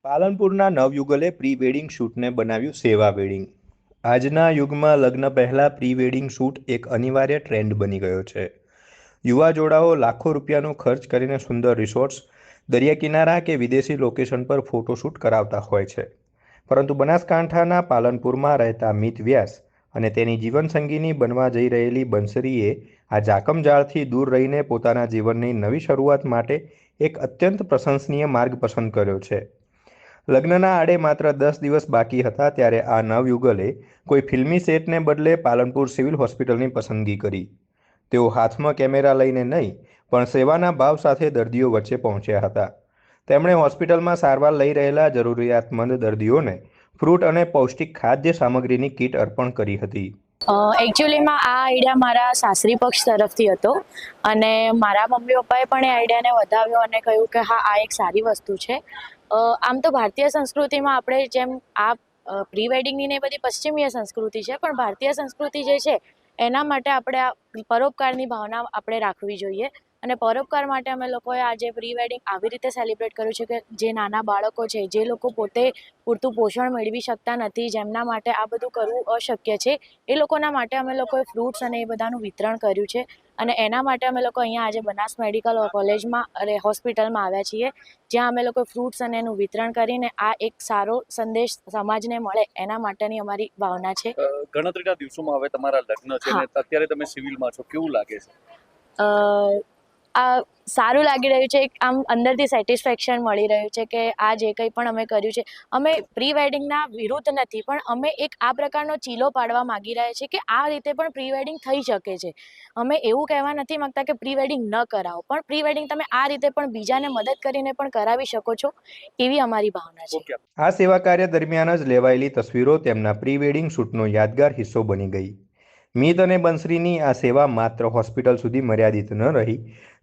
પાલનપુરના નવયુગલે pre wedding શૂટને બનાવ્યું સેવા wedding. આજના યુગમાં લગ્ન પહેલાં પ્રી વેડિંગ શૂટ એક અનિવાર્ય ટ્રેન્ડ બની ગયો છે. યુવા જોડાઓ લાખો રૂપિયાનો ખર્ચ કરીને સુંદર રિસોર્ટ્સ, દરિયા કિનારા કે વિદેશી લોકેશન પર ફોટોશૂટ કરાવતા હોય છે. પરંતુ બનાસકાંઠાના પાલનપુરમાં રહેતા મિત વ્યાસ અને તેની જીવનસંગીની બનવા જઈ રહેલી બંસરીએ આ જાકમજાળથી દૂર રહીને પોતાના જીવનની નવી શરૂઆત માટે એક અત્યંત પ્રશંસનીય માર્ગ પસંદ કર્યો છે. લગ્નના આડે માત્ર 10 દિવસ બાકી હતા ત્યારે આ નવયુગલે કોઈ ફિલ્મી સેટને બદલે પાલનપુર સિવિલ હોસ્પિટલની પસંદગી કરી. તેઓ હાથમાં કેમેરા લઈને નહીં, પણ સેવાના ભાવ સાથે દર્દીઓ વચ્ચે પહોંચ્યા હતા. તેમણે હોસ્પિટલમાં સારવાર લઈ રહેલા જરૂરિયાતમંદ દર્દીઓને ફ્રૂટ અને પૌષ્ટિક ખાદ્ય સામગ્રીની કીટ અર્પણ કરી હતી. એકચ્યુઅલીમાં આ આઈડિયા મારા સાસરી પક્ષ તરફથી હતો અને મારા મમ્મી પપ્પાએ પણ એ આઈડિયાને વધાવ્યો અને કહ્યું કે હા, આ એક સારી વસ્તુ છે. આમ તો ભારતીય સંસ્કૃતિમાં આપણે જેમ આ પ્રી વેડિંગની ને બધી પશ્ચિમીય સંસ્કૃતિ છે, પણ ભારતીય સંસ્કૃતિ જે છે એના માટે આપણે આ પરોપકારની ભાવના આપણે રાખવી જોઈએ. અને પરોપકાર માટે અમે લોકોએ આજે પ્રી વેડિંગ આવી રીતે સેલિબ્રેટ કર્યું છે કે જે નાના બાળકો છે, જે લોકો પોતે પૂરતું પોષણ મેળવી શકતા નથી, જેમના માટે આ બધું કરવું અશક્ય છે, એ લોકોના માટે અમે લોકોએ ફ્રૂટ્સ અને એ બધાનું વિતરણ કર્યું છે. અને એના માટે અમે લોકો અહીંયા આજે બનાસ મેડિકલ કોલેજમાં હોસ્પિટલમાં આવ્યા છીએ, જ્યાં અમે લોકો ફ્રૂટ્સ અને એનું વિતરણ કરીને આ એક સારો સંદેશ સમાજને મળે એના માટેની અમારી ભાવના છે. ગણતરીના દિવસોમાં હવે તમારા લગ્ન છે ને અત્યારે તમે સિવિલમાં છો, કેવું લાગે છે? આ સારું લાગી રહ્યું છે. એક આમ અંદરથી સેટિસ્ફેક્શન મળી રહ્યું છે કે આ જે કંઈ પણ અમે કર્યું છે, અમે પ્રી વેડિંગના વિરુદ્ધ નથી, પણ અમે એક આ પ્રકારનો ચીલો પાડવા માગી રહ્યા છીએ કે આ રીતે પણ પ્રી વેડિંગ થઈ શકે છે. અમે એવું કહેવા નથી માંગતા કે પ્રી વેડિંગ ન કરાવો, પણ પ્રી વેડિંગ તમે આ રીતે પણ બીજાને મદદ કરીને પણ કરાવી શકો છો, એવી અમારી ભાવના છે. આ સેવા કાર્ય દરમિયાન જ લેવાયેલી તસવીરો તેમના પ્રી વેડિંગ શૂટનો યાદગાર હિસ્સો બની ગઈ. મિત અને બંસરીની આ સેવા માત્ર હોસ્પિટલ સુધી મર્યાદિત ન રહી,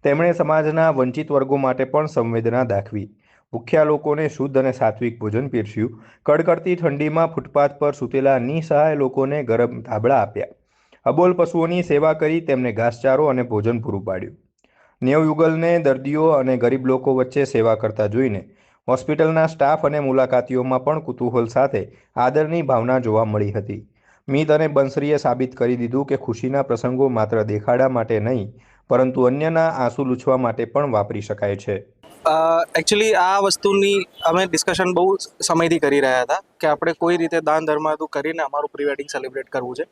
તેમણે સમાજના વંચિત વર્ગો માટે પણ સંવેદના દાખવી. ભૂખ્યા લોકોને શુદ્ધ અને સાત્વિક ભોજન પીરસ્યું, કડકડતી ઠંડીમાં ફૂટપાથ પર સૂતેલા નિસહાય લોકોને ગરમ ધાબળા આપ્યા, અબોલ પશુઓની સેવા કરી તેમને ઘાસચારો અને ભોજન પૂરું પાડ્યું. નવયુગલને દર્દીઓ અને ગરીબ લોકો વચ્ચે સેવા કરતા જોઈને હોસ્પિટલના સ્ટાફ અને મુલાકાતીઓમાં પણ કુતૂહલ સાથે આદરની ભાવના જોવા મળી હતી. મિત અને બંસરીએ સાબિત કરી દીધું કે ખુશીના પ્રસંગો માત્ર દેખાડા માટે નહીં, પરંતુ અન્યના આંસુ લૂછવા માટે પણ વાપરી શકાય છે. એકચ્યુઅલી આ વસ્તુની અમે ડિસ્કશન બહુ સમયથી કરી રહ્યા હતા કે આપણે કોઈ રીતે દાન ધર્માદુ કરીને અમારું પ્રી વેડિંગ સેલિબ્રેટ કરવું છે.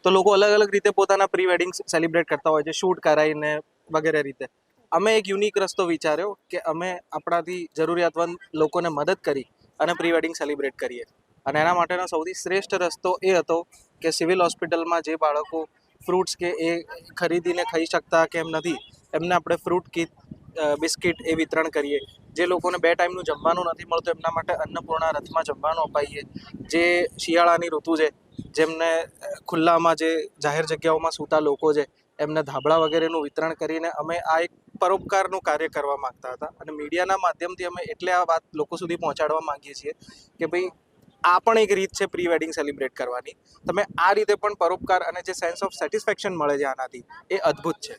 તો લોકો અલગ અલગ રીતે પોતાના પ્રી વેડિંગ સેલિબ્રેટ કરતા હોય છે, શૂટ કરાવીને વગેરે રીતે. અમે એક યુનિક રસ્તો વિચાર્યો કે અમે આપણાથી જરૂરિયાતમંદ લોકોને મદદ કરી અને પ્રી વેડિંગ સેલિબ્રેટ કરીએ. અને એના માટેનો સૌથી શ્રેષ્ઠ રસ્તો એ હતો કે સિવિલ હોસ્પિટલમાં જે બાળકો ફ્રૂટ્સ કે એ ખરીદીને ખાઈ શકતા કે એમ નથી, એમને આપણે ફ્રૂટ કીટ, બિસ્કિટ એ વિતરણ કરીએ. જે લોકોને 2 ટાઈમનું જમવાનું નથી મળતું એમના માટે અન્નપૂર્ણા રથમાં જમવાનું અપાઈએ. જે શિયાળાની ઋતુ છે, જેમને ખુલ્લામાં જે જાહેર જગ્યાઓમાં સૂતા લોકો છે એમને ધાબળા વગેરેનું વિતરણ કરીને અમે આ એક પરોપકારનું કાર્ય કરવા માગતા હતા. અને મીડિયાના માધ્યમથી અમે એટલે આ વાત લોકો સુધી પહોંચાડવા માંગીએ છીએ કે ભાઈ આ પણ એક રીત છે પ્રી વેડિંગ સેલિબ્રેટ કરવાની. તમે આ રીતે પણ પરોપકાર અને જે સેન્સ ઓફ સેટિસ્ફેક્શન મળે છે આનાથી, એ અદ્ભુત છે.